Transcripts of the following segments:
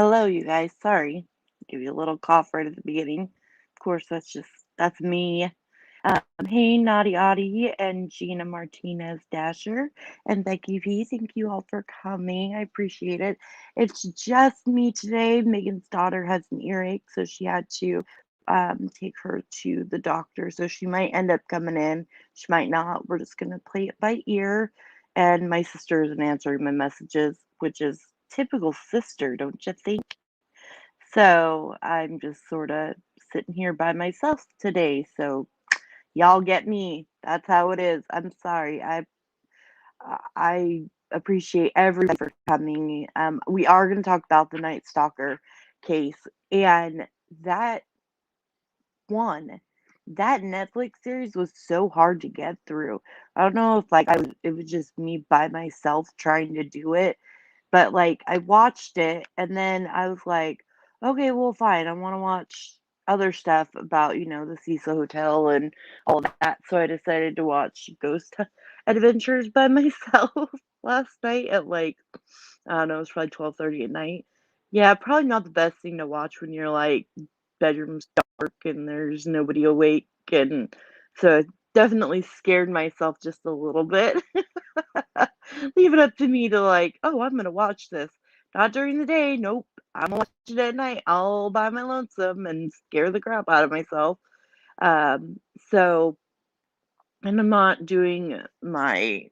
Hello, you guys. Sorry. Give you a little cough right at the beginning. Of course, that's me. Hey, Naughty Audie and Gina Martinez Dasher and Becky P. Thank you all for coming. I appreciate it. It's just me today. Megan's daughter has an earache, so she had to take her to the doctor. So she might end up coming in. She might not. We're just gonna play it by ear. And my sister isn't answering my messages, which is typical sister, don't you think? So I'm just sort of sitting here by myself today. So y'all get me. That's how it is. I'm sorry. I appreciate everybody for coming. We are going to talk about the Night Stalker case, and that one, that Netflix series was so hard to get through. I don't know if it was just me by myself trying to do it, but like I watched it and then I was like, okay, well, fine. I want to watch other stuff about, the Cecil Hotel and all that. So I decided to watch Ghost Adventures by myself last night at like, I don't know, it was probably 12:30 at night. Yeah, probably not the best thing to watch when you're like bedroom's dark and there's nobody awake. And so it definitely scared myself just a little bit. Leave it up to me to like, oh, I'm gonna watch this. Not during the day. Nope. I'm gonna watch it at night all by my lonesome and scare the crap out of myself. Um, so, and I'm not doing my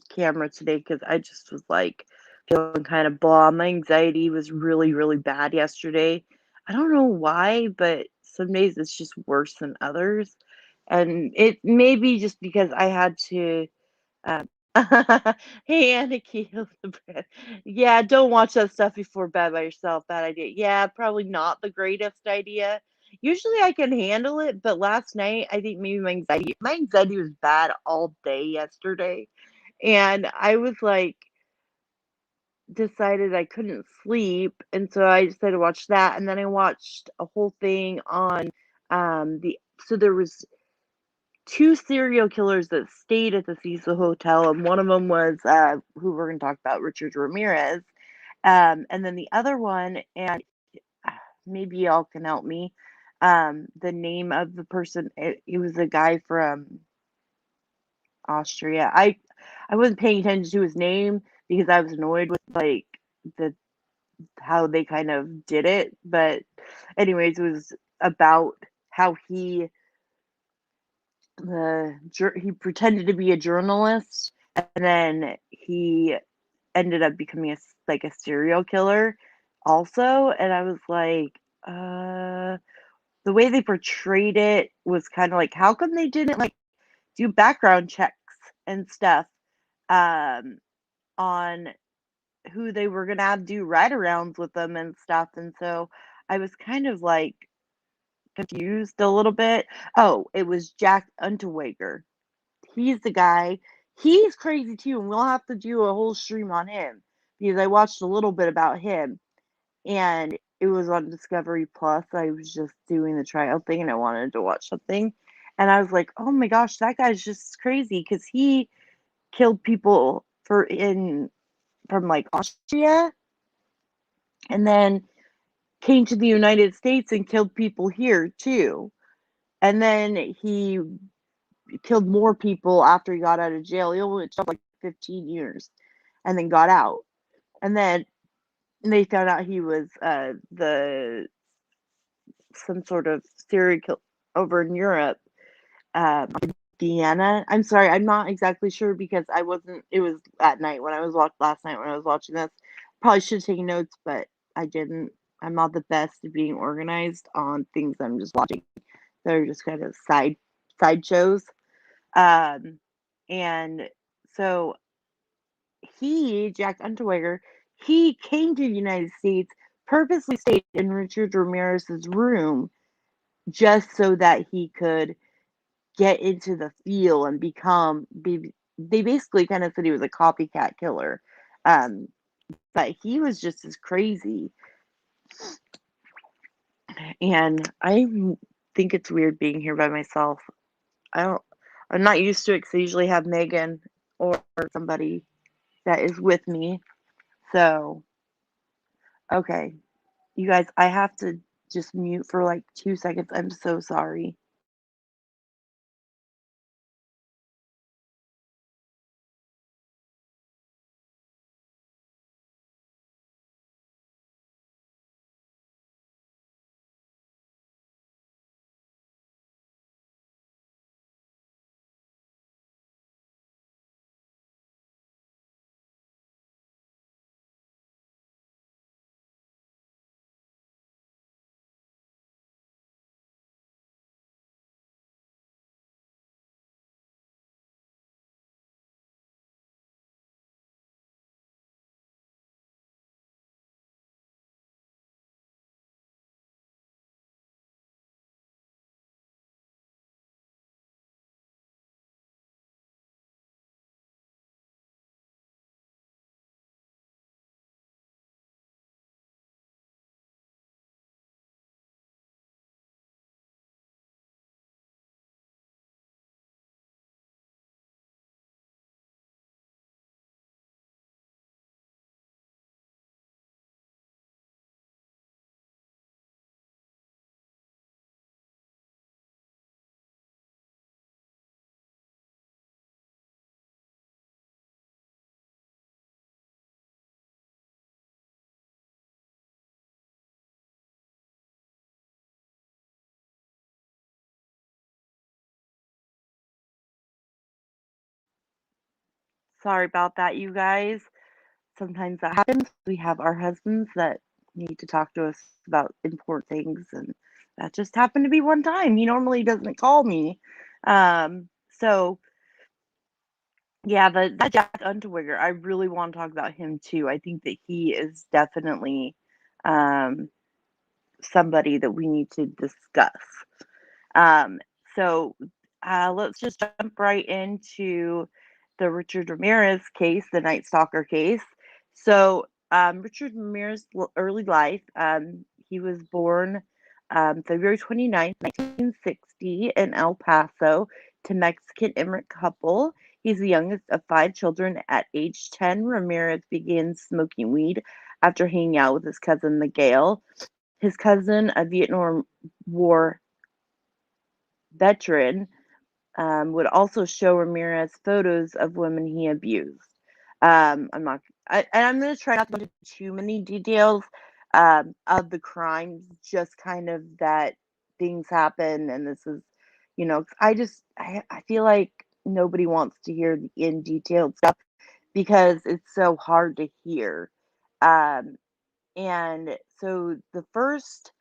camera today because I just was like feeling kind of blah. My anxiety was really, really bad yesterday. I don't know why, but some days it's just worse than others. And it may be just because I had to um, hey, Anarchy Hildebrand. Yeah, don't watch that stuff before bed by yourself. Bad idea. Yeah, probably not the greatest idea. Usually I can handle it, but last night I think maybe my anxiety was bad all day yesterday. And I was like decided I couldn't sleep, and so I decided to watch that, and then I watched a whole thing on the so there was two serial killers that stayed at the Cecil Hotel, and one of them was who we're going to talk about, Richard Ramirez. And then the other one, and maybe y'all can help me. The name of the person, it was a guy from Austria. I wasn't paying attention to his name because I was annoyed with like the how they kind of did it. But anyways, it was about how he pretended to be a journalist, and then he ended up becoming a serial killer also. And I was like, the way they portrayed it was kind of like, how come they didn't like do background checks and stuff um on who they were gonna have do ride arounds with them and stuff. And so I was kind of like confused a little bit. Oh, it was Jack Unterweger. He's the guy. He's crazy too, and we'll have to do a whole stream on him because I watched a little bit about him, and it was on Discovery Plus. I was just doing the trial thing, and I wanted to watch something, and I was like, "Oh my gosh, that guy's just crazy!" Because he killed people from like Austria, and then came to the United States and killed people here too. And then he killed more people after he got out of jail. He only took like 15 years and then got out. And then they found out he was the some sort of serial killer over in Europe, Vienna. I'm sorry, I'm not exactly sure because I wasn't. It was at night when I was last night when I was watching this. Probably should have taken notes, but I didn't. I'm not the best at being organized on things I'm just watching. They're just kind of sideshows. Um, and so Jack Unterweger, he came to the United States, purposely stayed in Richard Ramirez's room just so that he could get into the feel and they basically kind of said he was a copycat killer. Um, but he was just as crazy. And I think it's weird being here by myself. I'm not used to it because I usually have Megan or somebody that is with me. So, okay. You guys, I have to just mute for like 2 seconds. I'm so sorry. Sorry about that, you guys. Sometimes that happens. We have our husbands that need to talk to us about important things, and that just happened to be one time. He normally doesn't call me. So yeah, that Jack Unterweger, I really want to talk about him too. I think that he is definitely um, somebody that we need to discuss. Um, so let's just jump right into the Richard Ramirez case, the Night Stalker case. So Richard Ramirez' early life, he was born February 29th, 1960 in El Paso to Mexican immigrant couple. He's the youngest of five children. At age 10, Ramirez began smoking weed after hanging out with his cousin Miguel. His cousin, a Vietnam War veteran, would also show Ramirez photos of women he abused. I'm going to try not to go into too many details of the crimes, just kind of that things happen, and this is, I feel like nobody wants to hear the in detailed stuff because it's so hard to hear. Um, and so the first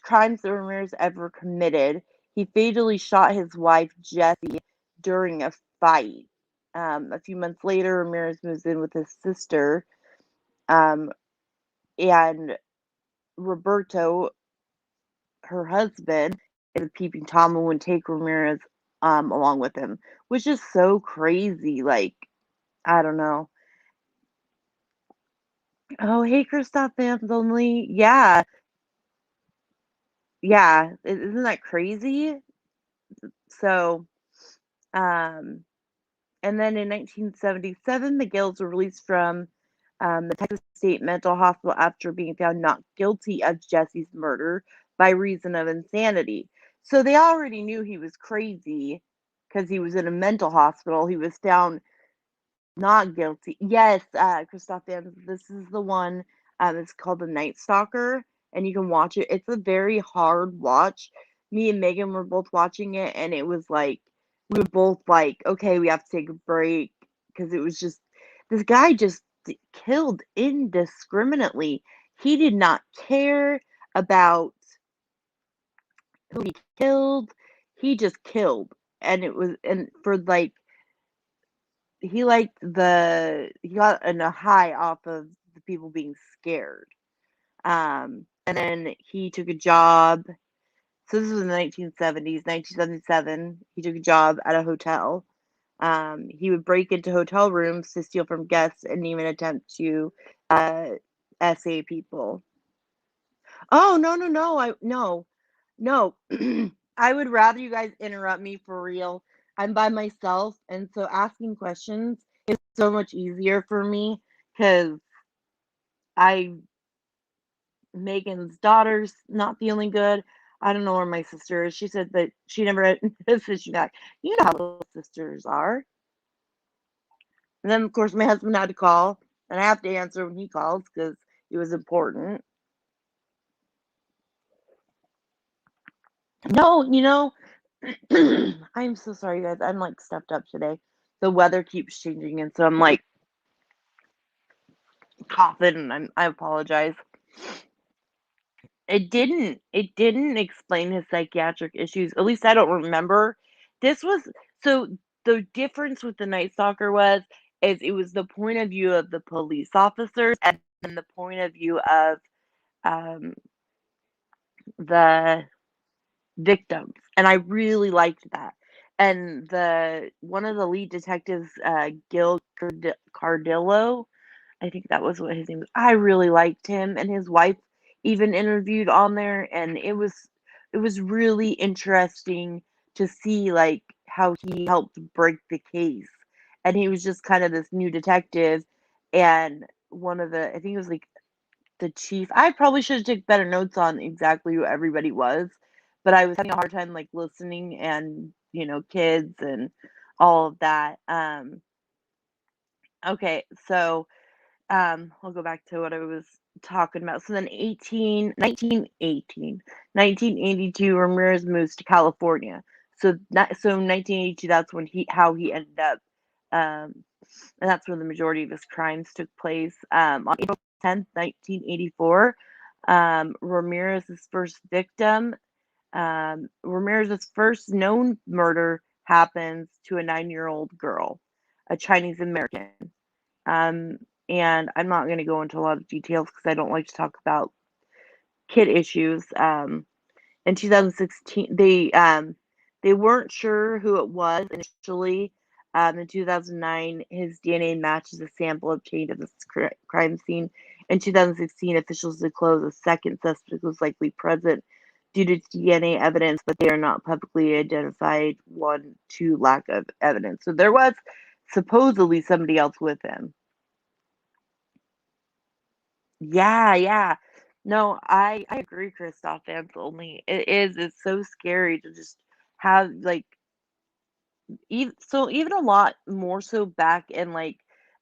crimes that Ramirez ever committed, he fatally shot his wife, Jessie, during a fight. A few months later, Ramirez moves in with his sister, um, and Roberto, her husband, is a peeping Tom and would take Ramirez along with him, which is so crazy. Like, I don't know. Oh, hey, Christoph fans only. Yeah, yeah. Isn't that crazy? So, um, and then in 1977, the Gales were released from the Texas State Mental Hospital after being found not guilty of Jesse's murder by reason of insanity. So they already knew he was crazy because he was in a mental hospital. He was found not guilty. Yes, Christoph Vans, this is the one. It's called The Night Stalker, and you can watch it. It's a very hard watch. Me and Megan were both watching it, and it was like we were both like, okay, we have to take a break because it was just this guy just killed indiscriminately. He did not care about who he killed. He just killed, and it was and for like he got in a high off of the people being scared. And then he took a job. So this was in the 1970s, 1977. He took a job at a hotel. He would break into hotel rooms to steal from guests and even attempt to uh, essay people. Oh no no no! I no no. I would rather you guys interrupt me for real. I'm by myself, and so asking questions is so much easier for me because I Megan's daughter's not feeling good. I don't know where my sister is. She said that she never messaged me back. You know how little sisters are. And then, of course, my husband had to call, and I have to answer when he calls because it was important. No, I'm so sorry, guys. I'm like stuffed up today. The weather keeps changing, and so I'm like coughing, and I apologize. It didn't explain his psychiatric issues. At least I don't remember. This was so the difference with the Night Stalker is it was the point of view of the police officers and then the point of view of um, the victims, and I really liked that. And the one of the lead detectives, Gil Cardillo, I think that was what his name was. I really liked him, and his wife even interviewed on there, and it was really interesting to see like how he helped break the case. And he was just kind of this new detective, and one of the I think it was like the chief. I probably should have took better notes on exactly who everybody was, but I was having a hard time like listening and kids and all of that. Okay, so I'll go back to what I was talking about. So then 1982, Ramirez moves to California. So 1982, that's when he ended up, um, and that's where the majority of his crimes took place. On April 10th, 1984, Ramirez's first victim, Ramirez's first known murder happens to a 9-year-old girl, a Chinese American. Um, and I'm not going to go into a lot of details because I don't like to talk about kid issues. In 2016, they weren't sure who it was initially. In 2009, his DNA matches a sample obtained at the crime scene. In 2016, officials disclosed a second suspect was likely present due to DNA evidence, but they are not publicly identified one to lack of evidence. So there was supposedly somebody else with him. Yeah, yeah. No, I agree, Christoph, absolutely. It's so scary to just have like even a lot more so back in like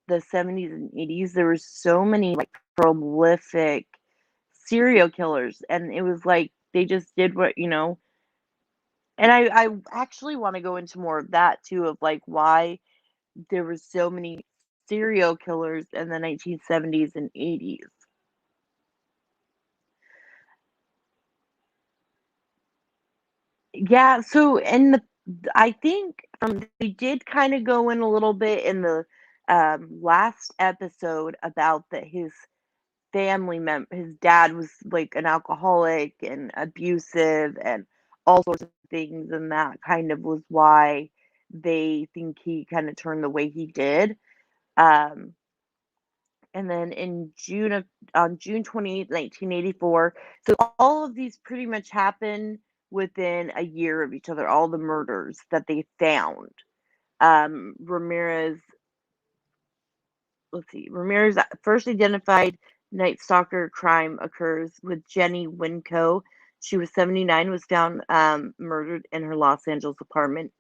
the 70s and 80s, there were so many like prolific serial killers, and it was like they just did what. And I actually want to go into more of that too, of like why there were so many serial killers in the 1970s and 80s. Yeah, so and I think they did kind of go in a little bit in the last episode about that his dad was like an alcoholic and abusive and all sorts of things, and that kind of was why they think he kind of turned the way he did. Um, and then on June 28th, 1984. So all of these pretty much happened within a year of each other, all the murders that they found. Ramirez, let's see, Ramirez first identified Night Stalker crime occurs with Jenny Winco. She was 79, was found murdered in her Los Angeles apartment.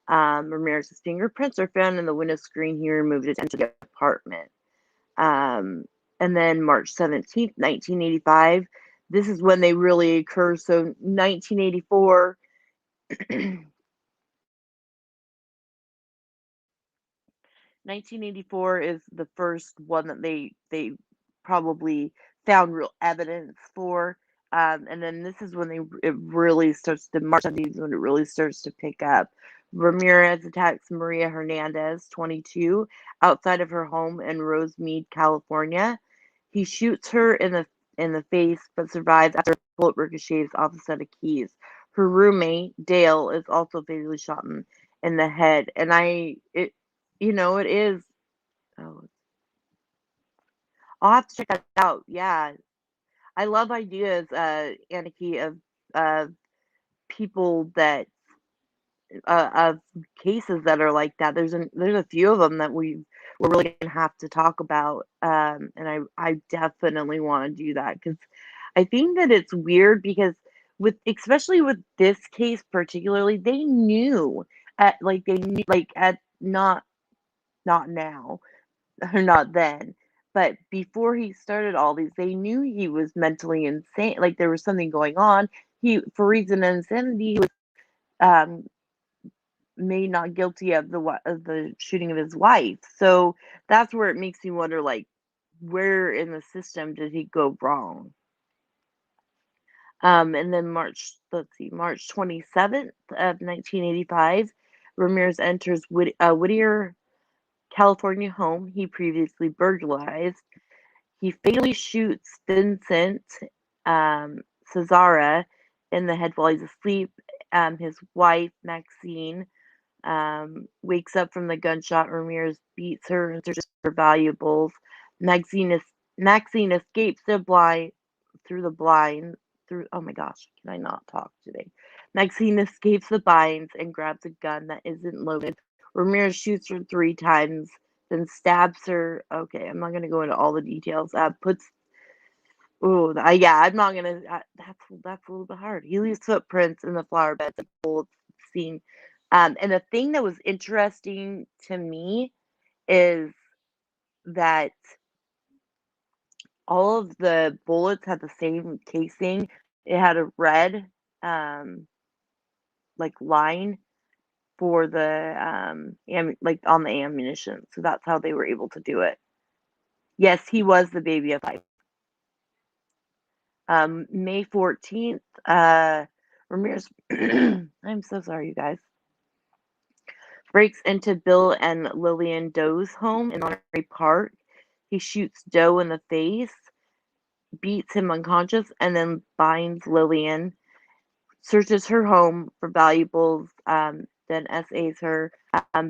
Ramirez's fingerprints are found in the window screen. He removed it into the apartment. Um, and then March 17th, 1985, this is when they really occur. So 1984 is the first one that they probably found real evidence for. And then this is when it really starts to March 17th is when it really starts to pick up. Ramirez attacks Maria Hernandez, 22, outside of her home in Rosemead, California. He shoots her in the face, but survives after a bullet ricochets off a set of keys. Her roommate Dale is also fatally shot in the head, and it is. Oh, I'll have to check that out. Yeah, I love ideas, Aniki, of people that of cases that are like that. There's a few of them that we're really gonna have to talk about, and I definitely want to do that because I think that it's weird because especially with this case particularly, they knew at not now or not then, but before he started all these, they knew he was mentally insane. Like there was something going on. He, for reason of insanity, he was um, made not guilty of the shooting of his wife. So that's where it makes me wonder, like, where in the system did he go wrong? And then March 27th of 1985, Ramirez enters Whittier, California home he previously burglarized. He fatally shoots Vincent Cesara in the head while he's asleep. His wife, Maxine, wakes up from the gunshot. Ramirez beats her and searches for valuables. Maxine, is, Maxine escapes through the blind. Oh my gosh, can I not talk today? Maxine escapes the binds and grabs a gun that isn't loaded. Ramirez shoots her 3 times, then stabs her. Okay, I'm not gonna go into all the details. Puts Oh, yeah, I'm not gonna. That's a little bit hard. He leaves footprints in the flower beds and bullets seen. And the thing that was interesting to me is that all of the bullets had the same casing. It had a red, um, like line for the like on the ammunition. So that's how they were able to do it. Yes, he was the baby of life. May 14th, Ramirez, I'm so sorry, you guys, breaks into Bill and Lillian Doe's home in Monterey Park. He shoots Doe in the face, beats him unconscious, and then binds Lillian, searches her home for valuables, then SAs her.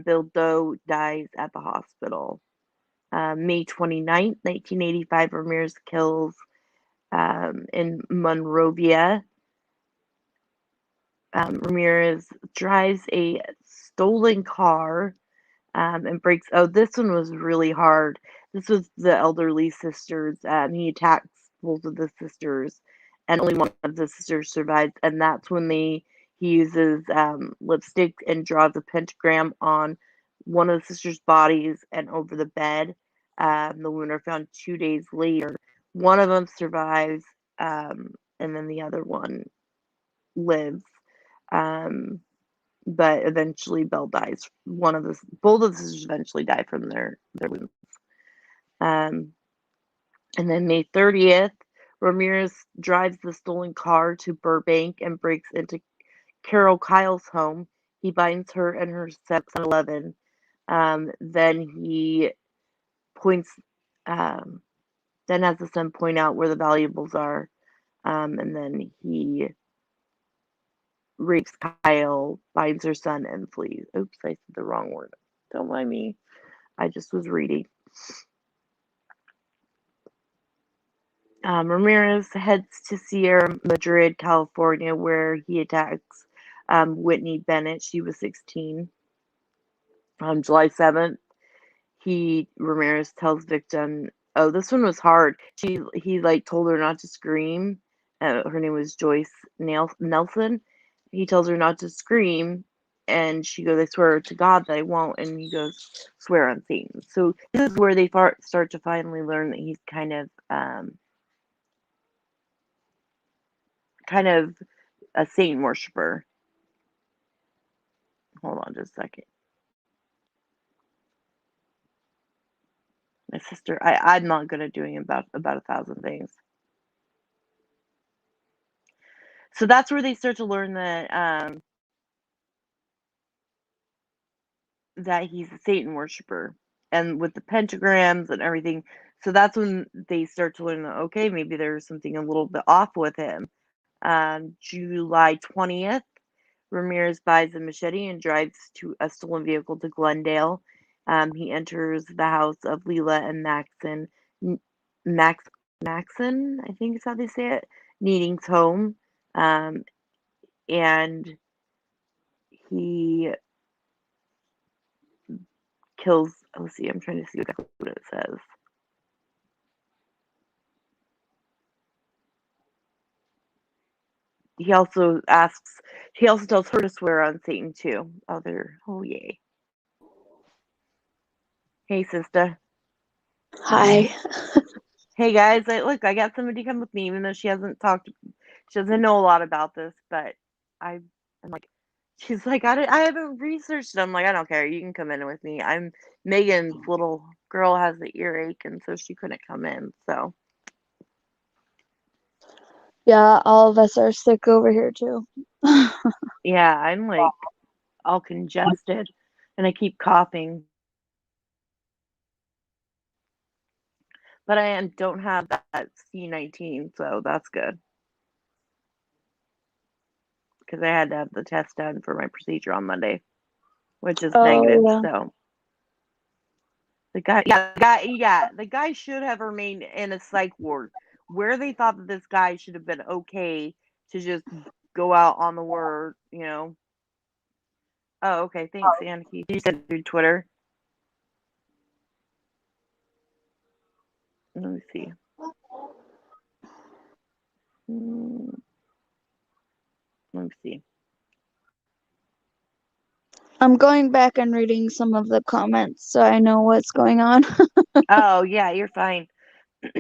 Bill Doe dies at the hospital. May 29th, 1985, Ramirez kills in Monrovia. Ramirez drives a stolen car and breaks. Oh, this one was really hard. This was the elderly sisters. He attacks both of the sisters, and only one of the sisters survives. And that's when he uses lipstick and draws a pentagram on one of the sisters' bodies and over the bed. The women are found 2 days later. One of them survives, and then the other one lives. Um, but eventually Belle dies. Both of the sisters eventually die from their wounds. Um, and then May 30th, Ramirez drives the stolen car to Burbank and breaks into Carol Kyle's home. He binds her and her 7-Eleven. Then he points, um, then has the son point out where the valuables are. And then he rapes Kyle, binds her son, and flees. Oops, I said the wrong word. Don't mind me. I just was reading. Ramirez heads to Sierra Madrid, California, where he attacks Whitney Bennett. She was 16. On July 7th, Ramirez tells victim, oh, this one was hard. He like told her not to scream. Her name was Joyce Nelson. He tells her not to scream, and she goes, I swear to God that I won't. And he goes, swear on Satan. So this is where they start to finally learn that he's kind of a Satan worshiper. Hold on just a second. My sister, I'm not good at doing about 1,000 things. So that's where they start to learn that he's a Satan worshiper, and with the pentagrams and everything. So that's when they start to learn that, okay, maybe there's something a little bit off with him. July 20th, Ramirez buys a machete and drives to a stolen vehicle to Glendale. He enters the house of Leela and Max, Maxon, I think is how they say it, Needing's home. Um, and he kills, let's see, I'm trying to see exactly what it says. he also asks, he also tells her to swear on Satan too. Oh yay. Hey sister. Hi. Hey guys, I got somebody to come with me, even though she doesn't know a lot about this, but I'm like, she's like, I haven't researched it. I'm like, I don't care. You can come in with me. Megan's little girl has the earache, and so she couldn't come in. So Yeah, all of us are sick over here too. yeah, I'm like all congested, and I keep coughing. But I don't have that C19, so that's good because I had to have the test done for my procedure on Monday, which is Oh negative. yeah. So the guy should have remained in a psych ward where they thought that this guy should have been okay to just go out on the word, you know. Oh, okay. Thanks, Aniki. You sent it through Twitter. Let me see. Mm, Let me see. I'm going back and reading some of the comments so I know what's going on. Oh, yeah, you're fine.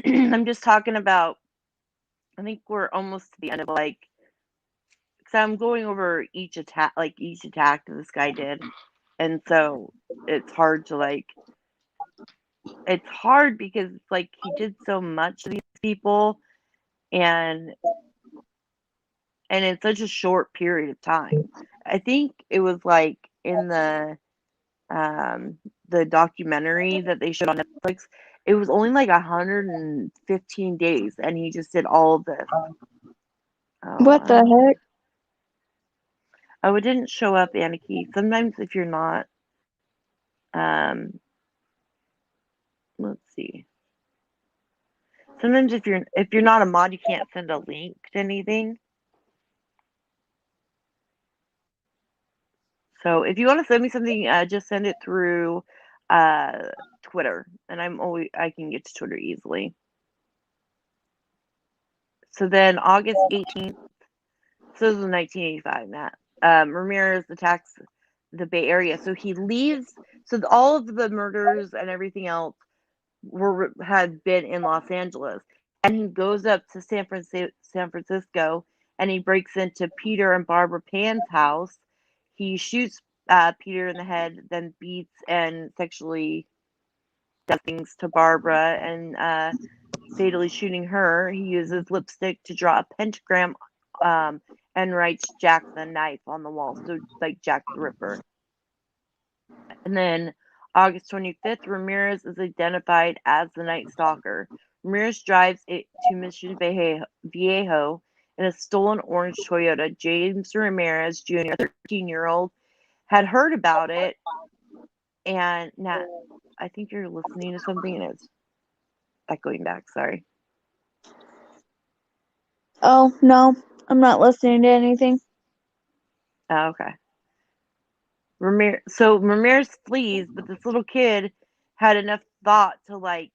I'm just talking about. I think we're almost to the end of so I'm going over each attack that this guy did, and so it's hard to it's hard because he did so much to these people, and in such a short period of time. I think it was in the documentary that they showed on Netflix. It was only 115 days, and he just did all of this. Oh, What the heck? oh, it didn't show up, Aniki. Sometimes if you're not, um, let's see. Sometimes if you're not a mod, you can't send a link to anything. So if you want to send me something, just send it through uh, Twitter, and I can get to Twitter easily. So then August 18th, so this was 1985, Matt. Ramirez attacks the Bay Area. So he leaves. So all of the murders and everything else had been in Los Angeles, and he goes up to San Francisco, and he breaks into Peter and Barbara Pan's house. He shoots Peter in the head, then beats and sexually does things to Barbara, and fatally shooting her. He uses lipstick to draw a pentagram, and writes Jack the Knife on the wall, so like Jack the Ripper. And then August 25th, Ramirez is identified as the Night Stalker. Ramirez drives it to Mission Viejo in a stolen orange Toyota. James Ramirez Jr., 13-year-old, had heard about it, and Nat, I think you're listening to something and it's echoing back. Sorry. Oh, no. I'm not listening to anything. Oh, okay. Ramirez flees, but this little kid had enough thought to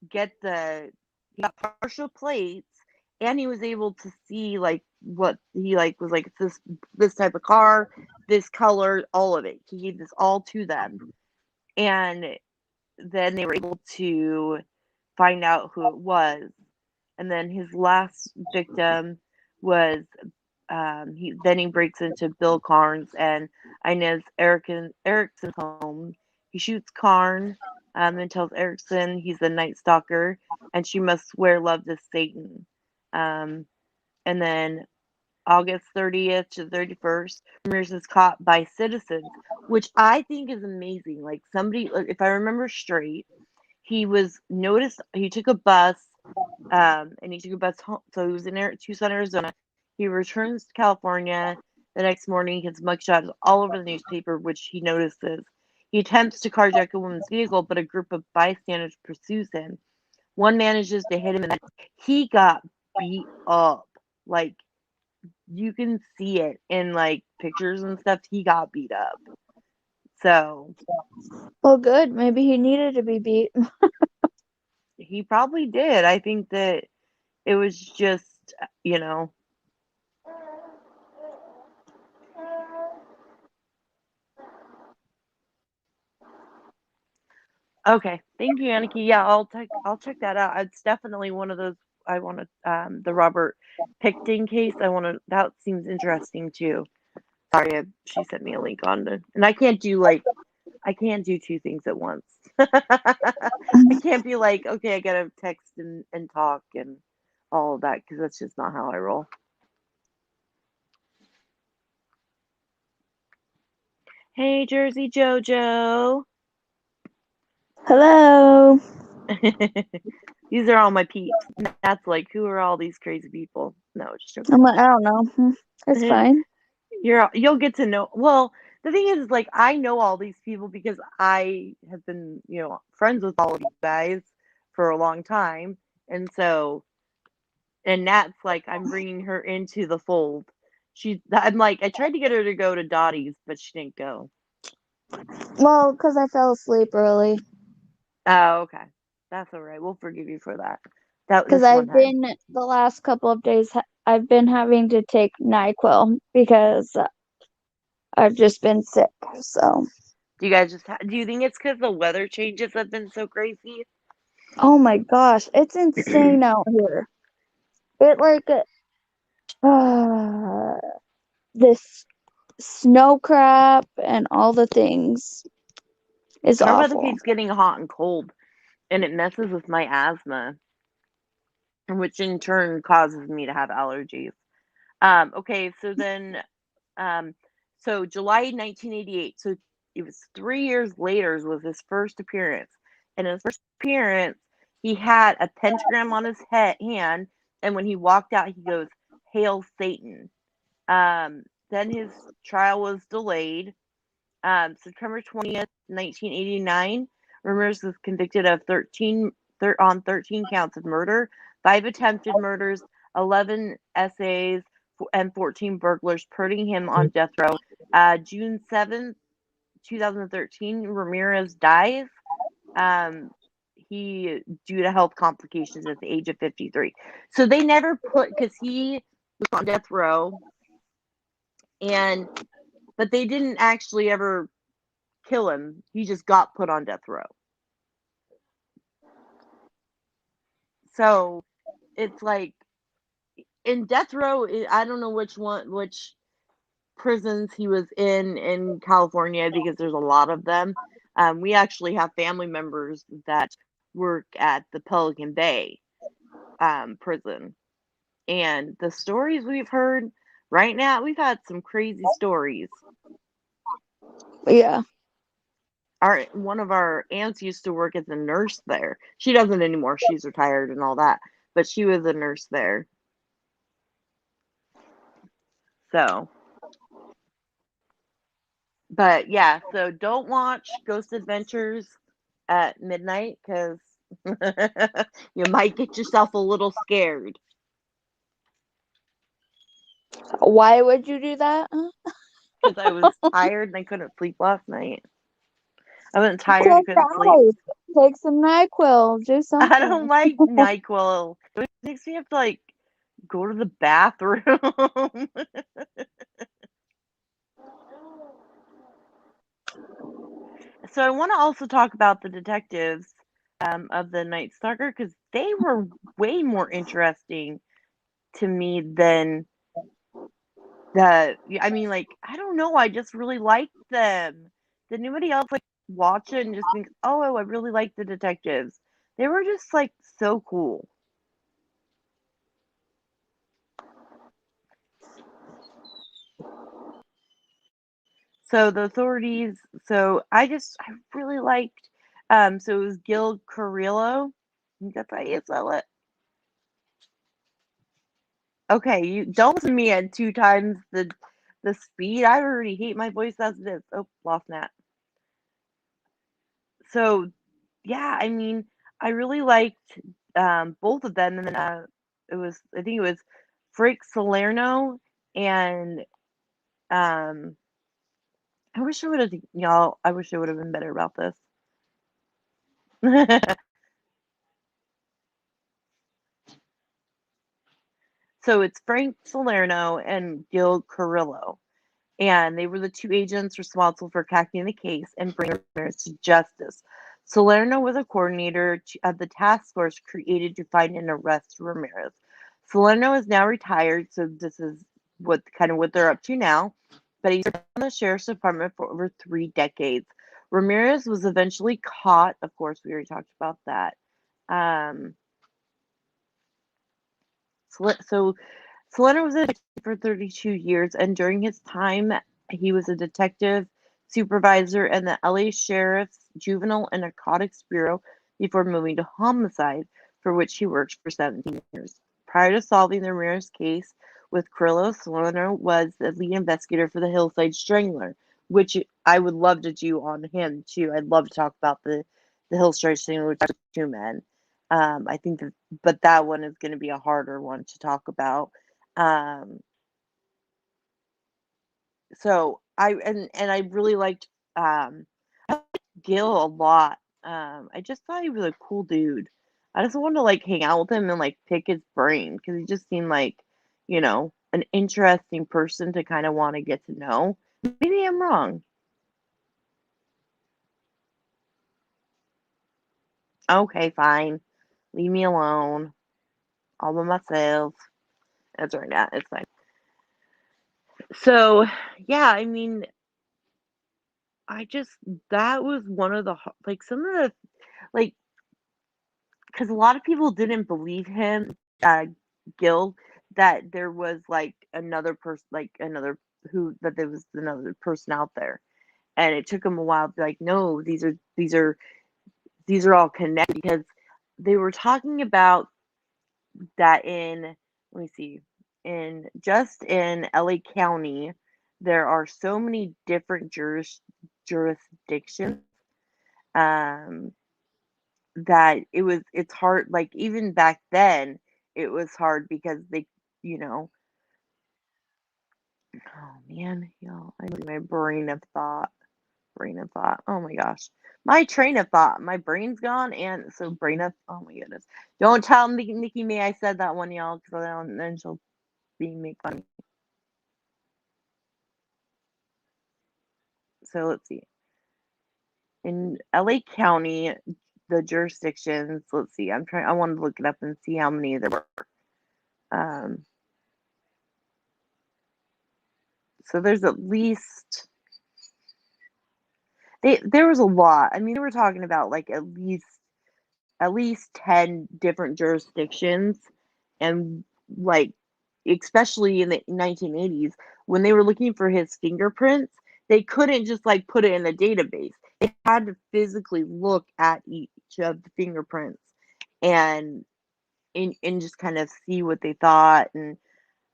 get he got partial plates, and he was able to see what he was like, this type of car, this color, all of it. He gave this all to them, and then they were able to find out who it was. And then his last victim was he breaks into Bill Carnes and Inez Erickson's home. He shoots Carn, and tells Erickson he's a Night Stalker and she must swear love to Satan. Um, and then August 30th to 31st, Ramirez is caught by citizens, which I think is amazing. If I remember straight, he was noticed. He took a bus, and he took a bus home. So he was in Tucson, Arizona. He returns to California the next morning. His mugshot is all over the newspaper, which he notices. He attempts to carjack a woman's vehicle, but a group of bystanders pursues him. One manages to hit him, and then he got beat up. Like you can see it in pictures and stuff. He got beat up. So Well, good. Maybe he needed to be beat. he probably did. I think that it was just, you know, Okay, thank you, Aniki. Yeah, I'll check that out. It's definitely one of those I want to the Robert Pickton case. I want to that seems interesting too. Sorry, she sent me a link on the and I can't do two things at once. I can't be like, okay, I gotta text and talk and all of that because that's just not how I roll. Hey, Jersey Jojo. Hello. These are all my peeps. And that's like, who are all these crazy people? No, just I'm joking. like, I don't know. It's fine. You'll get to know. Well, the thing is, like, I know all these people because I have been, friends with all of you guys for a long time, and so, and Nat's like, I'm bringing her into the fold. I'm like, I tried to get her to go to Dottie's, but she didn't go. Well, because I fell asleep early. Oh, okay, that's all right. We'll forgive you for that. That Because this one I've time. been the last couple of days, I've been having to take NyQuil because I've just been sick. So, Do you guys do you think it's because the weather changes have been so crazy? oh my gosh, it's insane out here. It like uh, this snow crap and all the things is Our weather awful. keeps getting hot and cold, and it messes with my asthma, which in turn causes me to have allergies. Okay, so then, um, so July 1988. So it was 3 years later was his first appearance. And his first appearance, he had a pentagram on his hand, and when he walked out, he goes, "Hail Satan." Then his trial was delayed. September 20th, 1989, Ramirez was convicted of 13 counts of murder, 5 attempted murders, 11 essays, and 14 burglars, putting him on death row. June 7th, 2013, Ramirez dies. Um, he due to health complications at the age of 53. So they never put because he was on death row, and but they didn't actually ever kill him. He just got put on death row. So it's like in death row. I don't know which prisons he was in California because there's a lot of them. We actually have family members that work at the Pelican Bay prison, and the stories we've heard right now, we've had some crazy stories. Yeah. Our one of our aunts used to work as a nurse there. She doesn't anymore. She's retired and all that, but she was a nurse there. So, but yeah, so don't watch Ghost Adventures at midnight because you might get yourself a little scared. Why would you do that? Because I was tired and I couldn't sleep last night. I wasn't tired, I Close couldn't sleep. your eyes. Take some NyQuil. Do I don't something. like NyQuil. It makes me have to like go to the bathroom. So I want to also talk about the detectives of the Night Stalker because they were way more interesting to me than I mean, like, I don't know, I just really liked them. Did anybody else, like, watch it and just think, "Oh, I really like the detectives." They were just, like, so cool. So the authorities I really liked, so it was Gil Carrillo. I think that's how you spell it. Okay, you don't listen to me at 2 times the speed. I already hate my voice as it is. Oh, lost Nat. So yeah, I mean, I really liked both of them, and then I think it was Frank Salerno and um, I wish I would have been better about this. So it's Frank Salerno and Gil Carrillo, and they were the two agents responsible for cracking the case and bringing Ramirez to justice. Salerno was a coordinator of the task force created to find and arrest Ramirez. Salerno is now retired, so this is what they're up to now. But he served on the sheriff's department for over 3 decades. Ramirez was eventually caught. Of course, we already talked about that. Um, so Salerno was a detective for 32 years, and during his time, he was a detective supervisor in the LA Sheriff's Juvenile and Narcotics Bureau before moving to homicide, for which he worked for 17 years. Prior to solving the Ramirez case with Carrillo, Salerno was the lead investigator for the Hillside Strangler, which I would love to do on him too. I'd love to talk about the Hillside Strangler, which is 2 men. I think that, but that one is going to be a harder one to talk about. Um, so and I really liked Gil a lot. I just thought he was a cool dude. I just wanted to like hang out with him and like pick his brain because he just seemed like, an interesting person to kind of want to get to know. Maybe I'm wrong. Okay, fine. Leave me alone. All by myself. That's right. Yeah, it's fine. So, yeah, I mean, I just that was one of the like some of the like because a lot of people didn't believe him, Gil, that there was like another person, like another who that there was another person out there, and it took him a while to be like, no, these are all connected because they were talking about that in let me see in LA County there are so many different jurisdictions um that it's hard like even back then it was hard because they you know oh man y'all I lose my brain of thought oh my gosh my train of thought my brain's gone and so brain of oh my goodness don't tell Nikki May I said that one y'all because then she'll be make fun of me. So let's see in LA County the jurisdictions let's see I wanted to look it up and see how many there were um so there's at least there was a lot. I mean, they were talking about like at least 10 different jurisdictions and like especially in the 1980s when they were looking for his fingerprints, they couldn't just like put it in a database. They had to physically look at each of the fingerprints and and just kind of see what they thought and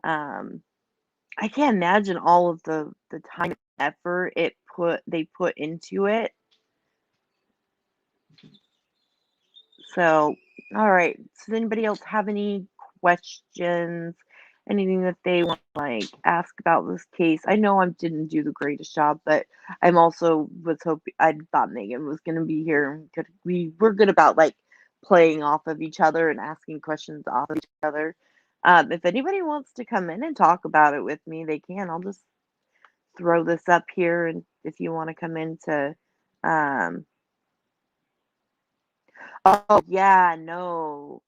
um I can't imagine all of the time and effort they put into it. So, all right. Does anybody else have any questions? Anything that they want to like ask about this case? I know I didn't do the greatest job, but I'm also was hoping I thought Megan was going to be here and we're good about like playing off of each other and asking questions off of each other. If anybody wants to come in and talk about it with me, they can. I'll just throw this up here, and if you want to come into, um, oh yeah, no,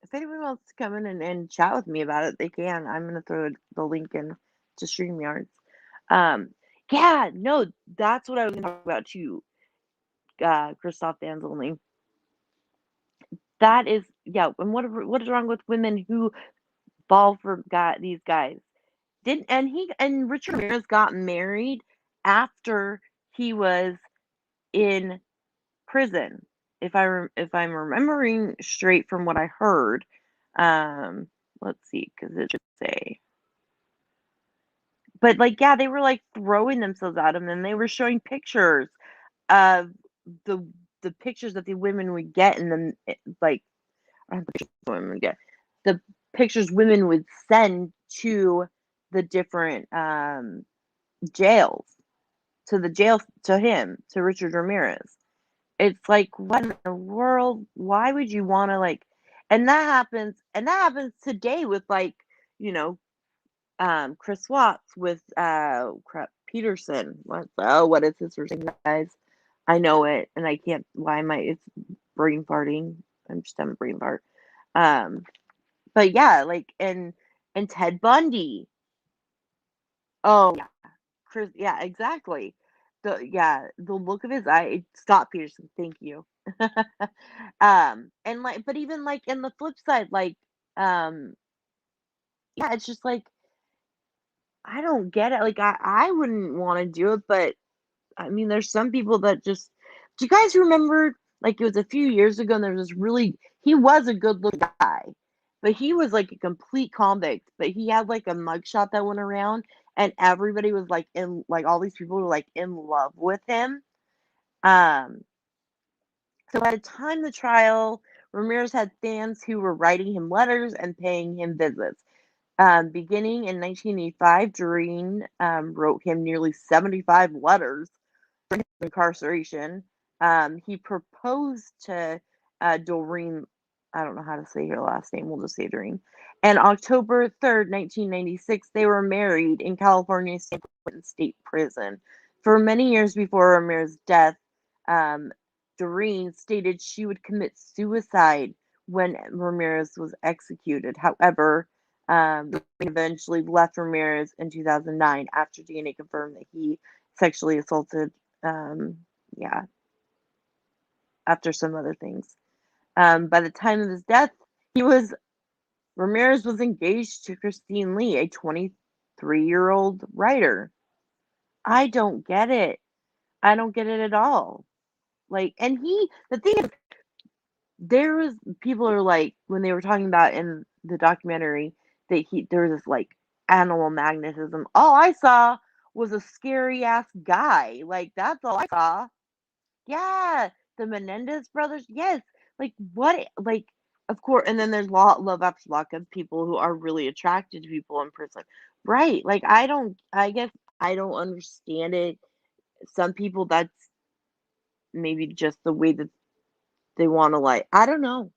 if anyone wants to come in and chat with me about it, they can. I'm gonna throw the link in to StreamYards. Um, yeah, no, that's what I was gonna talk about too. Christoph fans only. That is, yeah. And what is wrong with women who fall for these guys? Didn't and he and Richard Ramirez got married after he was in prison. If I'm remembering straight from what I heard, let's see, because it should say but like yeah they were like throwing themselves at him and they were showing pictures of the the pictures that the women would get in the like I don't know the pictures women would get the pictures women would send to the different jails to the jail to him to Richard Ramirez. It's like what in the world why would you want to like and that happens today with like you know Chris Watts with crap Peterson. What is his first name, guys? I know it, and I can't. Why am I? It's brain farting. I'm just having a brain fart. Um, but yeah, like and Ted Bundy. Oh yeah, Chris. Yeah, exactly. The look of his eye. Scott Peterson. Thank you. And like, but even like in the flip side, like, um, yeah, it's just like I don't get it. Like I wouldn't want to do it, but I mean, there's some people that just. Do you guys remember? Like it was a few years ago, and there was this really. He was a good looking guy, but he was like a complete convict. But he had like a mugshot that went around, and everybody was like in like all these people were like in love with him. Um, so by the time the trial, Ramirez had fans who were writing him letters and paying him visits. Beginning in 1985, Doreen wrote him nearly 75 letters incarceration. He proposed to Doreen. I don't know how to say her last name. We'll just say Doreen. And October 3rd, 1996, they were married in California's San Quentin State Prison. For many years before Ramirez's death, um, Doreen stated she would commit suicide when Ramirez was executed. However, Doreen eventually left Ramirez in 2009 after DNA confirmed that he sexually assaulted um, yeah, after some other things. By the time of his death, he was Ramirez was engaged to Christine Lee, a 23-year-old writer. I don't get it. I don't get it at all. Like, and the thing is, there was people are like when they were talking about in the documentary that there was this like animal magnetism. All I saw was a scary ass guy. Like that's all I saw. Yeah, the Menendez brothers. Yes. Like what? Like of course. And then there's love after lockup people who are really attracted to people in prison. Right. Like I don't. I guess I don't understand it. Some people that's maybe just the way that they want to like. I don't know.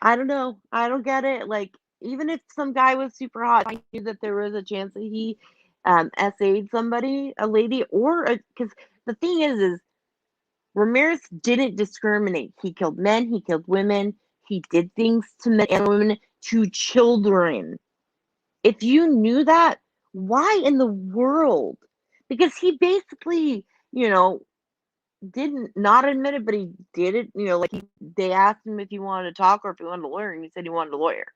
I don't know. I don't get it. Like even if some guy was super hot, I knew that there was a chance that he SA'd somebody, a lady, or because the thing is Ramirez didn't discriminate. He killed men, he killed women, he did things to men and women, to children. If you knew that, why in the world? Because he basically, you know, didn't not admit it, but he did it. Like they asked him if he wanted to talk or if he wanted to lawyer, and he said he wanted a lawyer.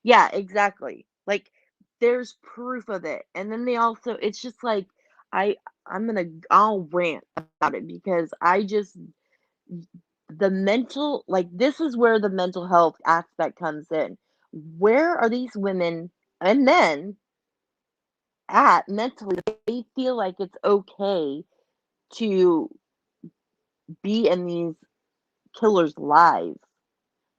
Yeah, exactly. Like there's proof of it, and then they also, it's just like I, I'll rant about it because I just the mental like this is where the mental health aspect comes in. Where are these women and men at mentally that they feel like it's okay to be in these killers lives?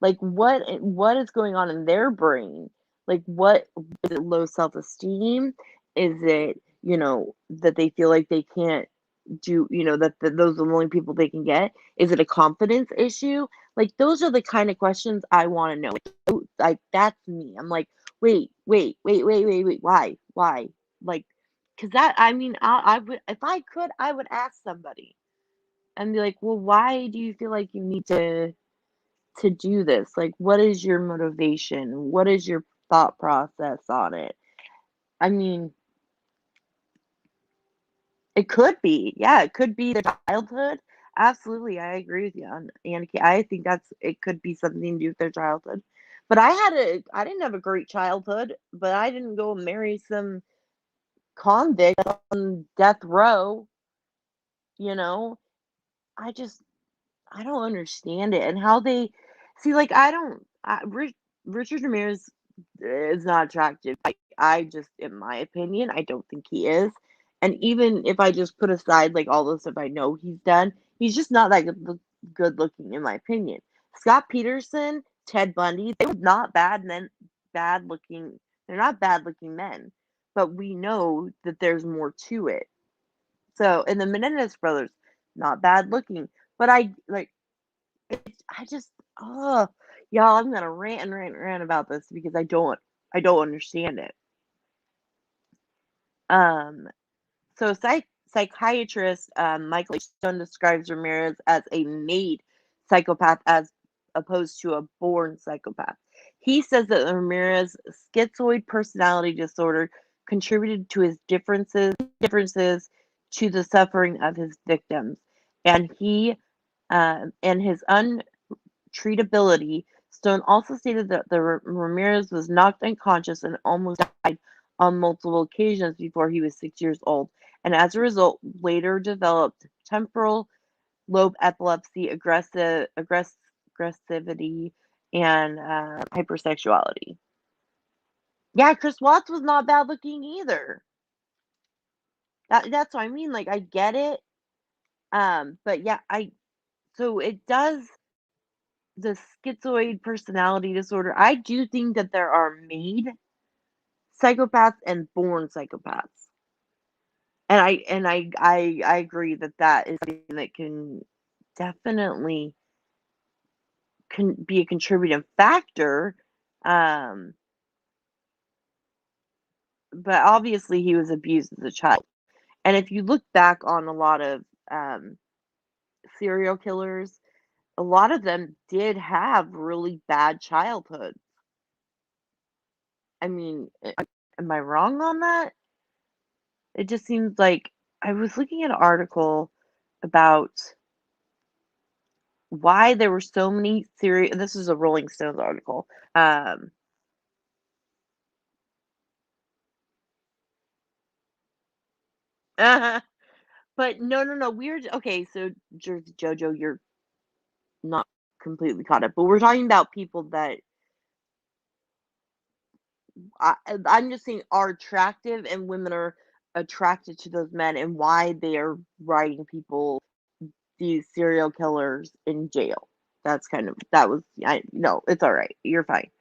Like what is going on in their brain? Like what is it, low self-esteem? Is it, that they feel like they can't do, that those are the only people they can get? Is it a confidence issue? Like those are the kind of questions I want to know. Like that's me. I'm like, wait, why? Like, because that, I mean, I would, if I could, I would ask somebody and be like, well, why do you feel like you need to do this? Like, what is your motivation? What is your thought process on it? I mean, it could be. Yeah, it could be their childhood. Absolutely, I agree with you on Annika. I think it could be something to do with their childhood. But I didn't have a great childhood, but I didn't go marry some convict on death row, you know? I just I don't understand it and how they see. Like I don't. Richard Ramirez is not attractive. I just, in my opinion, I don't think he is. And even if I just put aside like all the stuff I know he's done, he's just not that good looking, in my opinion. Scott Peterson, Ted Bundy, they were not bad men, bad looking. They're not bad looking men, but we know that there's more to it. So, and the Menendez brothers, not bad looking, but I just, oh, y'all, I'm gonna rant and rant and rant about this because I don't understand it. Um, so psychiatrist Michael H. Stone describes Ramirez as a made psychopath as opposed to a born psychopath. He says that Ramirez's schizoid personality disorder contributed to his differences to the suffering of his victims, and his untreatability. Stone also stated that the Ramirez was knocked unconscious and almost died on multiple occasions before he was 6 years old, and as a result, later developed temporal lobe epilepsy, aggressivity, and hypersexuality. Yeah, Chris Watts was not bad looking either. That's what I mean. Like I get it, but yeah, I so it does the schizoid personality disorder. I do think that there are made psychopaths and born psychopaths. And I agree that that is something that can definitely can be a contributing factor. Um, but obviously he was abused as a child. And if you look back on a lot of um, serial killers, a lot of them did have really bad childhoods. I mean, am I wrong on that? It just seems like I was looking at an article about why there were so many serial. This is a Rolling Stones article. But no, no, no. We're okay. So Jersey Jojo, you're not completely caught up, but we're talking about people that I'm just saying are attractive, and women are attracted to those men, and why they are writing people these serial killers in jail. That's kind of that was I no, it's all right. You're fine.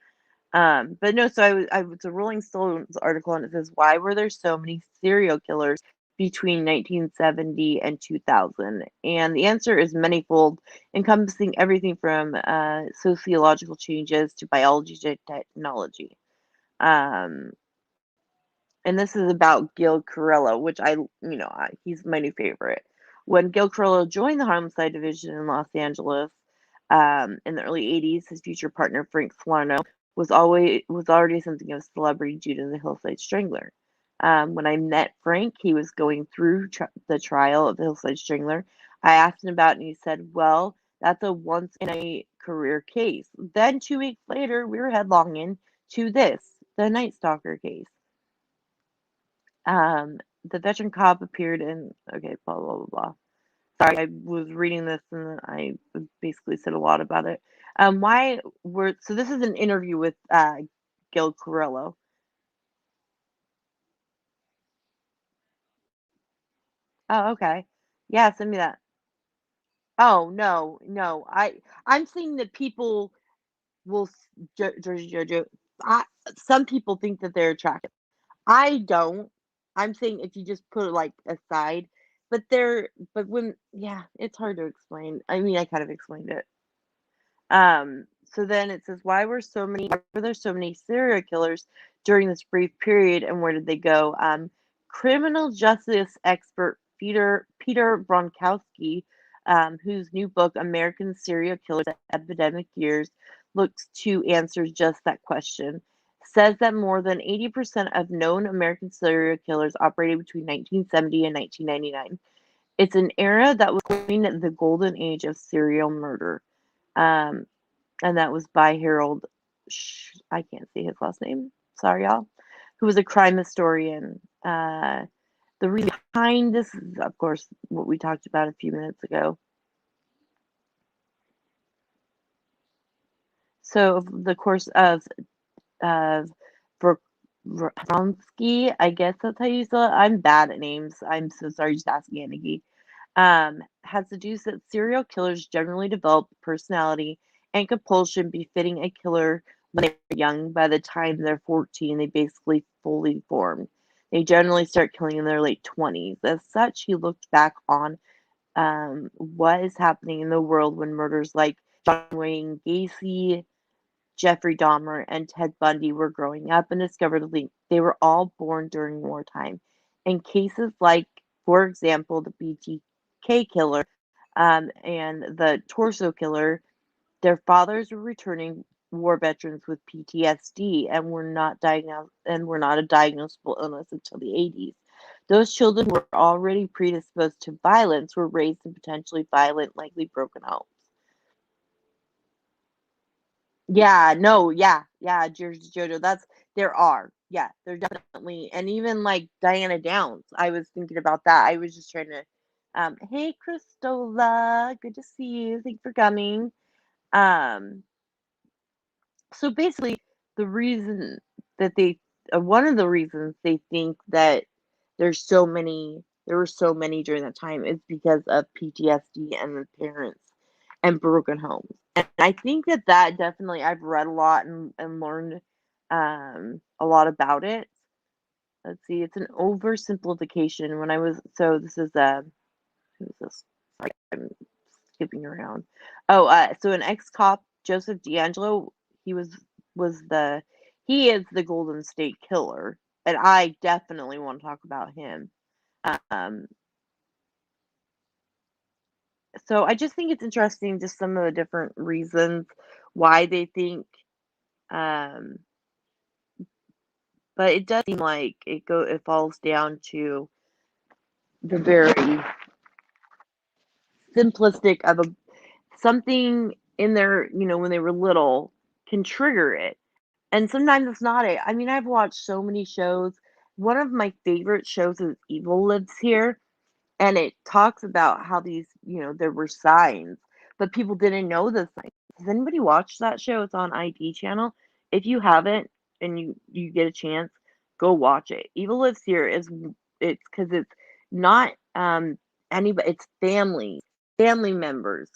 But no, so I was a Rolling Stones article, and it says why were there so many serial killers between 1970 and 2000? And the answer is manifold, encompassing everything from sociological changes to biology to technology. Um, and this is about Gil Carrillo, which he's my new favorite. When Gil Carrillo joined the homicide division in Los Angeles in the early '80s, his future partner Frank Solano was already something of a celebrity due to the Hillside Strangler. When I met Frank, he was going through the trial of the Hillside Strangler. I asked him about it, and he said, "Well, that's a once in a career case." Then 2 weeks later, we were headlonging to the Night Stalker case. The veteran cop appeared in okay, blah blah blah blah. Sorry, I was reading this and I basically said a lot about it. Why were so this is an interview with Gil Carrillo. Oh, okay. Yeah, send me that. Oh no, no. I'm saying that people will Jersey Jojo. I, some people think that they're attractive. I don't. I'm saying if you just put it like aside, but when yeah, it's hard to explain. I mean, I kind of explained it. So then it says, why were there so many serial killers during this brief period, and where did they go? Criminal justice expert Peter Bronkowski, whose new book American Serial Killers: Epidemic Years looks to answer just that question, says that more than 80% of known American serial killers operated between 1970 and 1999. It's an era that was coined the golden age of serial murder. Um, and that was by Harold. I can't see his last name. Sorry, y'all. Who was a crime historian. The reason behind this is, of course, what we talked about a few minutes ago. So, the course of Vronsky, I guess that's how you say it. I'm bad at names. I'm so sorry. Just ask Aniki. Has deduced that serial killers generally develop personality and compulsion befitting a killer when they're young. By the time they're 14, they basically fully formed. They generally start killing in their late 20s. As such, he looked back on what is happening in the world when murders like John Wayne Gacy, Jeffrey Dahmer, and Ted Bundy were growing up and discovered they were all born during wartime. In cases like For example, the BTK killer and the torso killer, their fathers were returning war veterans with PTSD and were not a diagnosable illness until the 80s. Those children who were already predisposed to violence were raised in potentially violent, likely broken homes. Yeah, no, yeah, Jersey Jojo. There are. Yeah, there definitely, and even like Diana Downs. I was thinking about that. I was just trying to hey Christola, good to see you. Thanks for coming. Um so basically the reason that they one of the reasons they think that there were so many during that time is because of PTSD and the parents and broken homes. And I think that definitely I've read a lot and learned a lot about it. Let's see, it's an oversimplification. When I was so this is who's this? Sorry, I'm skipping around. Oh, so an ex-cop, Joseph D'Angelo, he was the he is the Golden State Killer, and I definitely want to talk about him. Um, so I just think it's interesting, just some of the different reasons why they think, um, but it does seem like it falls down to the very simplistic of a something in their, when they were little can trigger it. And sometimes it's not it. I mean, I've watched so many shows. One of my favorite shows is Evil Lives Here, and it talks about how there were signs, but people didn't know the signs. Has anybody watched that show? It's on ID channel. If you haven't and you get a chance, go watch it. Evil Lives Here it's because it's not anybody. It's family members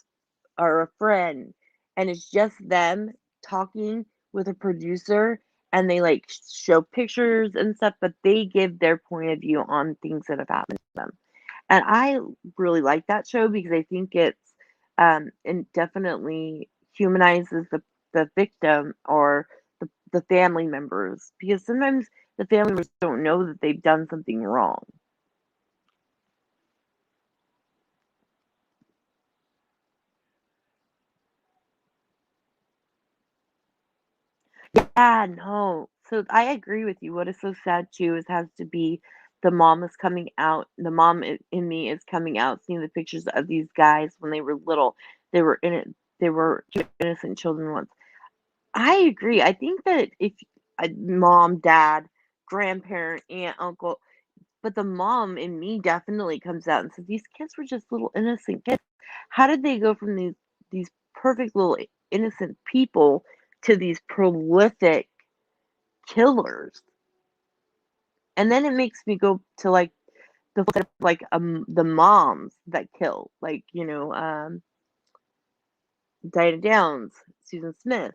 or a friend, and it's just them talking with a producer, and they like show pictures and stuff, but they give their point of view on things that have happened to them. And I really like that show because I think it's and definitely humanizes the victim or the family members, because sometimes the family members don't know that they've done something wrong. Yeah, no. So I agree with you. What is so sad too is has to be the mom is coming out. The mom in me is coming out, seeing the pictures of these guys when they were little. They were in it. They were innocent children once. I agree. I think that if a mom, dad, grandparent, aunt, uncle, but the mom in me definitely comes out and says these kids were just little innocent kids. How did they go from these perfect little innocent people to these prolific killers? And then it makes me go to like the flip side of like the moms that kill, like Diana Downs, Susan Smith.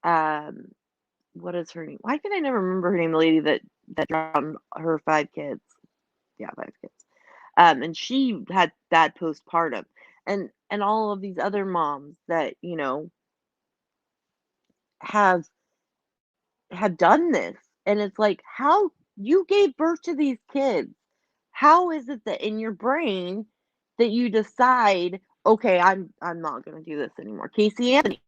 Um, what is her name? Why can I never remember her name? The lady that drowned her 5 kids. Yeah, 5 kids. And she had bad postpartum, and all of these other moms that have done this, and it's like, how you gave birth to these kids? How is it that in your brain that you decide, okay, I'm not gonna do this anymore? Casey Anthony.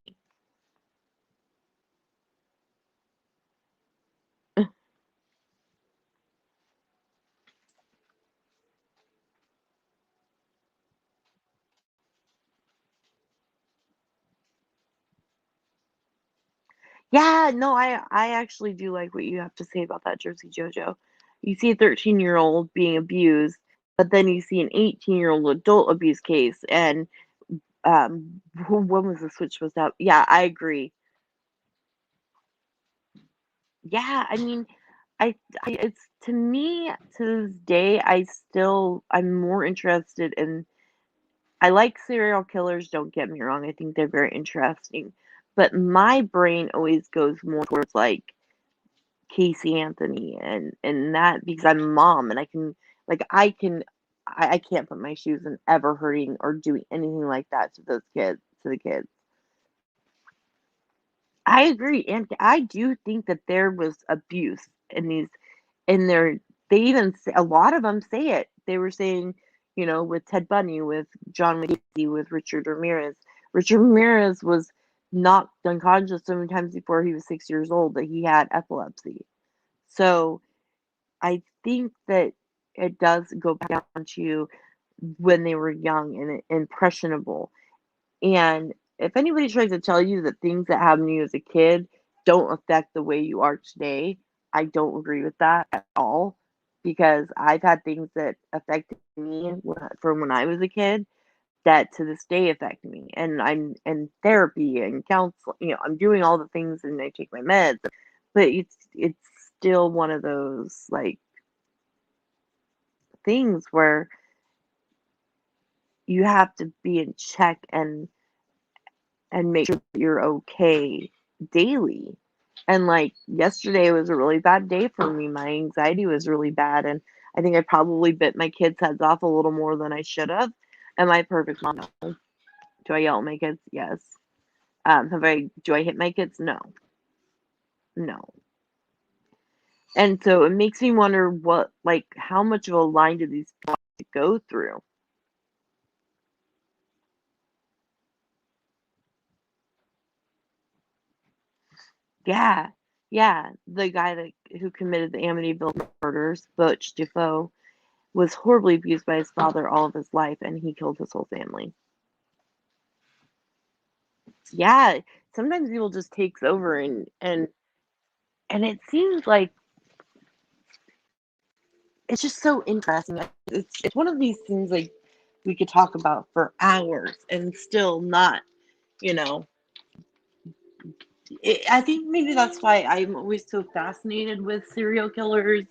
Yeah, no, I actually do like what you have to say about that Jersey Jojo. You see a 13-year-old being abused, but then you see an 18-year-old adult abuse case, and when was the switch was up? Yeah, I agree. Yeah, I mean, it's to me to this day, I'm more interested in. I like serial killers. Don't get me wrong. I think they're very interesting, but my brain always goes more towards like Casey Anthony and that, because I'm a mom and I can't put my shoes in ever hurting or doing anything like that to the kids. I agree, and I do think that there was abuse in these in their they even say, a lot of them say it. they were saying, with Ted Bundy, with John Gacy, with Richard Ramirez. Richard Ramirez was knocked unconscious so many times before he was 6 years old that he had epilepsy. So I think that it does go back down to when they were young and impressionable. And if anybody tries to tell you that things that happened to you as a kid don't affect the way you are today, I don't agree with that at all. Because I've had things that affected me from when I was a kid that to this day affect me. And I'm in therapy and counseling. I'm doing all the things and I take my meds. But it's still one of those like things where you have to be in check and make sure that you're okay daily. And like yesterday was a really bad day for me. My anxiety was really bad, and I think I probably bit my kids' heads off a little more than I should have. Am I perfect mom? No. Do I yell at my kids? Yes. Have I? Do I hit my kids? No, no. And so it makes me wonder how much of a line do these people have to go through? Yeah, yeah. The guy who committed the Amityville murders, Butch Defoe, was horribly abused by his father all of his life, and he killed his whole family. Yeah, sometimes evil just takes over, and it seems like it's just so interesting. It's one of these things like we could talk about for hours and still not, you know. I think maybe that's why I'm always so fascinated with serial killers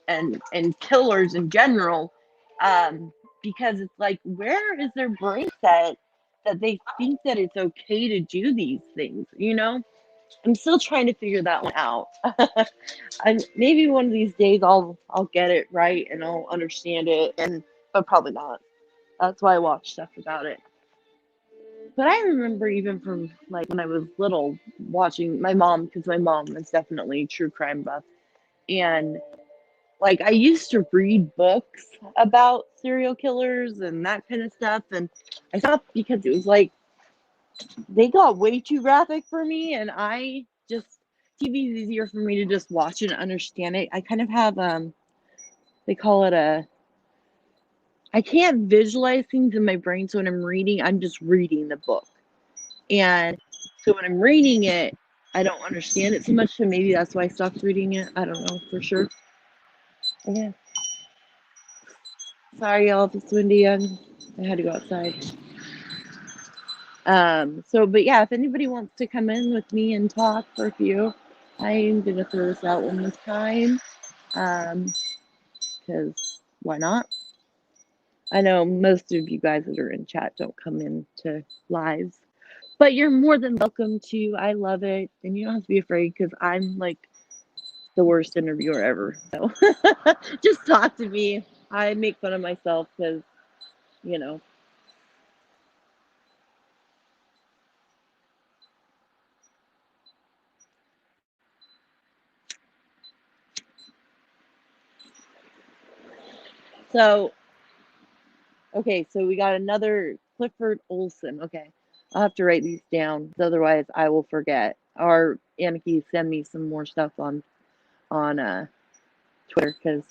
and killers in general, um, because it's like, where is their brain set that they think that it's okay to do these things? I'm still trying to figure that one out. And maybe one of these days I'll get it right and I'll understand it, but probably not. That's why I watch stuff about it. But I remember even from like when I was little watching my mom, because my mom is definitely a true crime buff. And like I used to read books about serial killers and that kind of stuff. And I stopped because it was like they got way too graphic for me. And I just, TV is easier for me to just watch and understand it. I kind of have, they call it I can't visualize things in my brain. So when I'm reading, I'm just reading the book. And so when I'm reading it, I don't understand it so much. So maybe that's why I stopped reading it. I don't know for sure. Okay. Sorry, y'all. If it's windy, I had to go outside. But yeah, if anybody wants to come in with me and talk for a few, I'm gonna throw this out one more time. Um, because why not? I know most of you guys that are in chat don't come into lives, but you're more than welcome to. I love it, and you don't have to be afraid because I'm like the worst interviewer ever. So just talk to me. I make fun of myself because, you know. So, okay, so we got another Clifford Olson. Okay, I'll have to write these down, otherwise I will forget. Or Aniki, send me some more stuff on Twitter because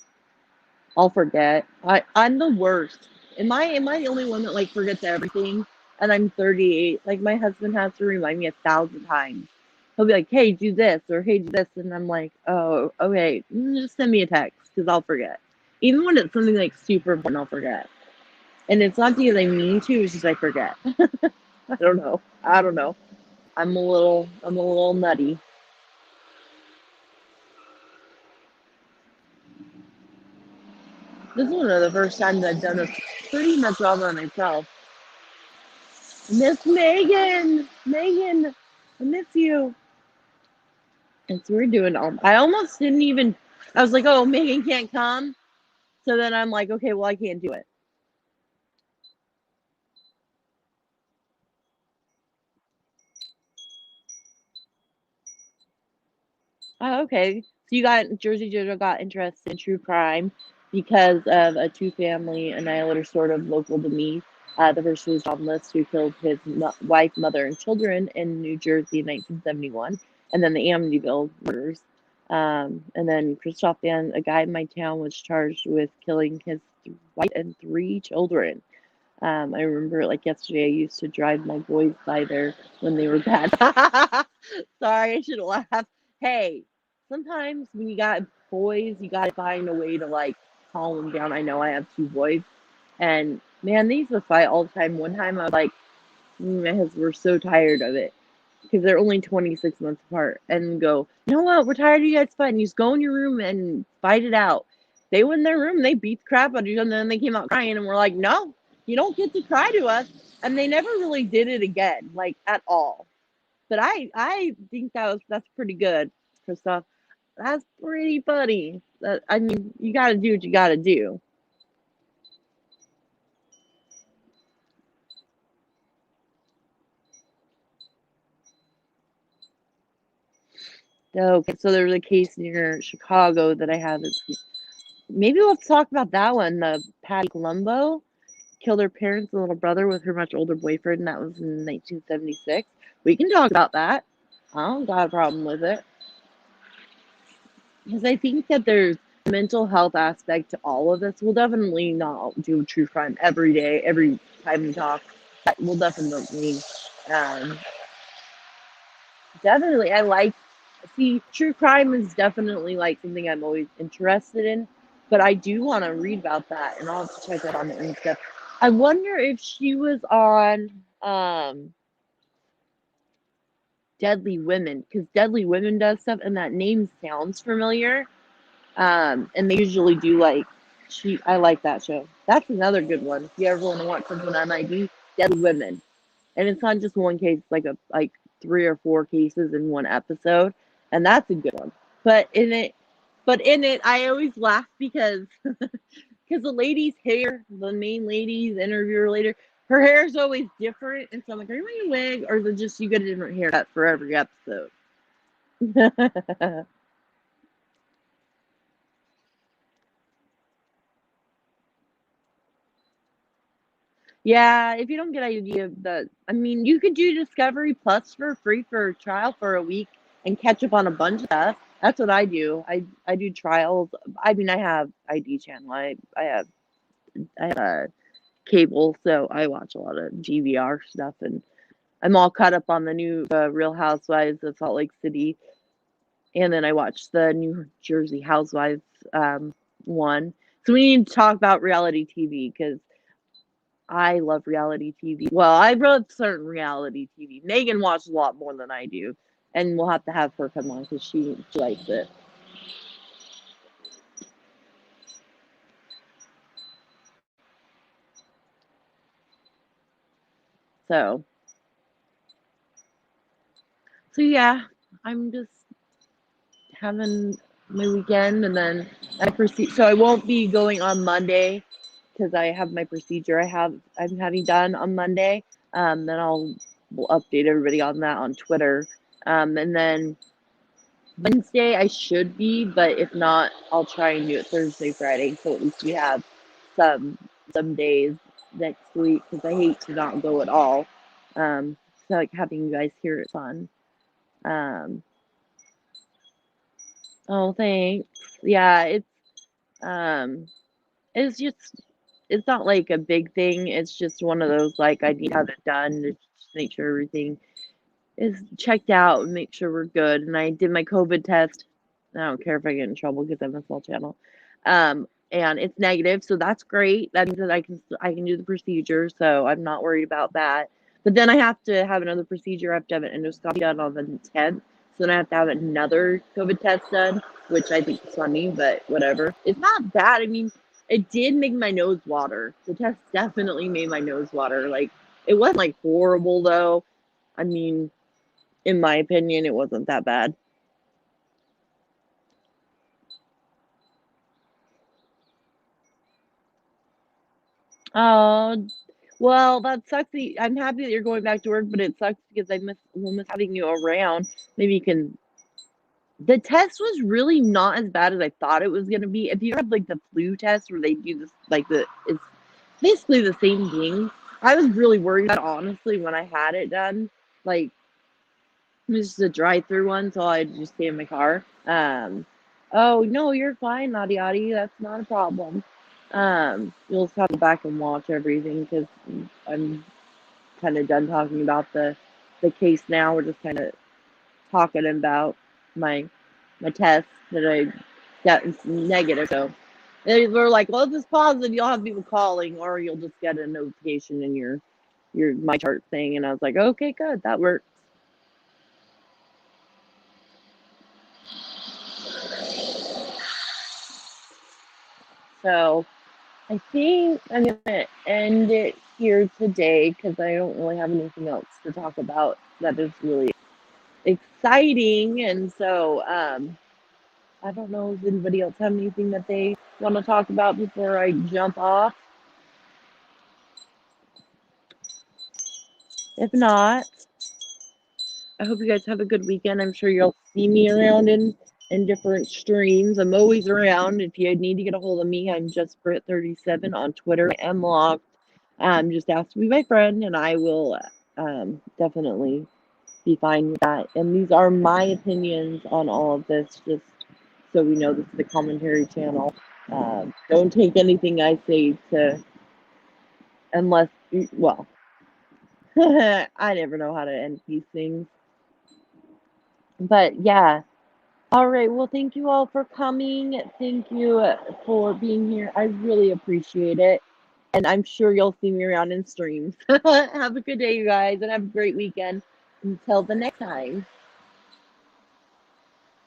I'll forget. I'm the worst. Am I the only one that like forgets everything? And I'm 38. Like my husband has to remind me 1,000 times. He'll be like, "Hey, do this," or "Hey, do this," and I'm like, "Oh, okay. Just send me a text because I'll forget." Even when it's something like super important, I'll forget. And it's not because I mean to; it's just I forget. I don't know. I don't know. I'm a little nutty. This is one of the first times I've done this pretty much all by myself. Miss Megan, I miss you. And so we're doing I almost didn't even, I was like, oh, Megan can't come. So then I'm like, okay, well, I can't do it. Oh, okay. So you got, Jersey Jojo got interested in true crime. because of a two-family annihilator sort of local to me. The first was John List, who killed his wife, mother, and children in New Jersey in 1971, and then the Amityville murders. And then Christoph Van, a guy in my town, was charged with killing his wife and three children. I remember it like yesterday. I used to drive my boys by there when they were bad. Sorry, I should have laughed. Hey, sometimes when you got boys, you got to find a way to like calm them down. I know I have two boys, and man, they used to fight all the time. One time I was like, my husband, we're so tired of it because they're only 26 months apart, and go, you know what? We're tired of you guys fighting. You just go in your room and fight it out. They went in their room, they beat the crap out of each other, and then they came out crying, and we're like, no, you don't get to cry to us. And they never really did it again, like at all. But I think that's pretty good, Christoph. That's pretty funny. I mean, you got to do what you got to do. Okay, so there's a case near Chicago that I have. Maybe let's talk about that one. The Patty Colombo killed her parents and little brother with her much older boyfriend, and that was in 1976. We can talk about that. I don't got a problem with it. Because I think that there's a mental health aspect to all of this. We'll definitely not do true crime every day, every time we talk. But we'll um, definitely, see, true crime is definitely like something I'm always interested in. But I do want to read about that, and I'll have to check that on the Insta. I wonder if she was on Deadly Women, because Deadly Women does stuff, and that name sounds familiar. And they usually do like I like that show. That's another good one. If you ever want to watch something on ID, Deadly Women. And it's not just one case, it's like three or four cases in one episode. And that's a good one. But in it I always laugh because the lady's hair, the main lady's interviewer later, her hair is always different. And so I'm like, are you wearing a wig or is it just you get a different haircut for every episode? Yeah, if you don't get idea that, I mean, you could do Discovery Plus for free for a trial for a week and catch up on a bunch of stuff. That's what I do. I do trials. I mean, I have ID channel. I have a cable, so I watch a lot of GVR stuff, and I'm all caught up on the new Real Housewives of Salt Lake City, and then I watched the New Jersey Housewives one. So we need to talk about reality TV because I love reality TV. Well, I love certain reality TV. Megan watches a lot more than I do, and we'll have to have her come on because she likes it. So yeah, I'm just having my weekend, and then I proceed. So I won't be going on Monday because I have my procedure. I'm having done on Monday. Then will update everybody on that on Twitter. And then Wednesday I should be, but if not, I'll try and do it Thursday, Friday, so at least we have some some days next week because I hate to not go at all. So like having you guys here is fun. Um, oh, thanks. Yeah, um, it's just it's not like a big thing. It's just one of those like I need to have it done to just make sure everything is checked out and make sure we're good. And I did my COVID test. I don't care if I get in trouble because I'm a small channel. And it's negative, so that's great. That means that I can do the procedure, so I'm not worried about that. But then I have to have another procedure. I have to have an endoscopy done on the 10th. So then I have to have another COVID test done, which I think is funny, but whatever. It's not bad. I mean, it did make my nose water. The test definitely made my nose water. Like, it wasn't like horrible though. I mean, in my opinion, it wasn't that bad. Oh, well, that sucks. I'm happy that you're going back to work, but it sucks because we'll miss having you around. Maybe you can. The test was really not as bad as I thought it was gonna be. If you have like the flu test where they do this, like it's basically the same thing. I was really worried about it, honestly, when I had it done. Like it was just a drive-through one, so I'd just stay in my car. Oh no, you're fine, Naughty Audie. That's not a problem. You'll just have to go back and watch everything because I'm kind of done talking about the case now. We're just kind of talking about my my test that I got negative. So they were like, "Well, if it's positive, you'll have people calling, or you'll just get a notification in your my chart thing." And I was like, "Okay, good, that works." So I think I'm gonna end it here today because I don't really have anything else to talk about that is really exciting. And so I don't know if anybody else have anything that they want to talk about before I jump off. If not, I hope you guys have a good weekend. I'm sure you'll see me around in different streams. I'm always around. If you need to get a hold of me, I'm just Brit37 on Twitter. I am logged. Just ask to be my friend, and I will definitely be fine with that. And these are my opinions on all of this, just so we know this is the commentary channel. Don't take anything I say to unless well, I never know how to end these things. But yeah. All right. Well, thank you all for coming. Thank you for being here. I really appreciate it. And I'm sure you'll see me around in streams. Have a good day, you guys, and have a great weekend. Until the next time.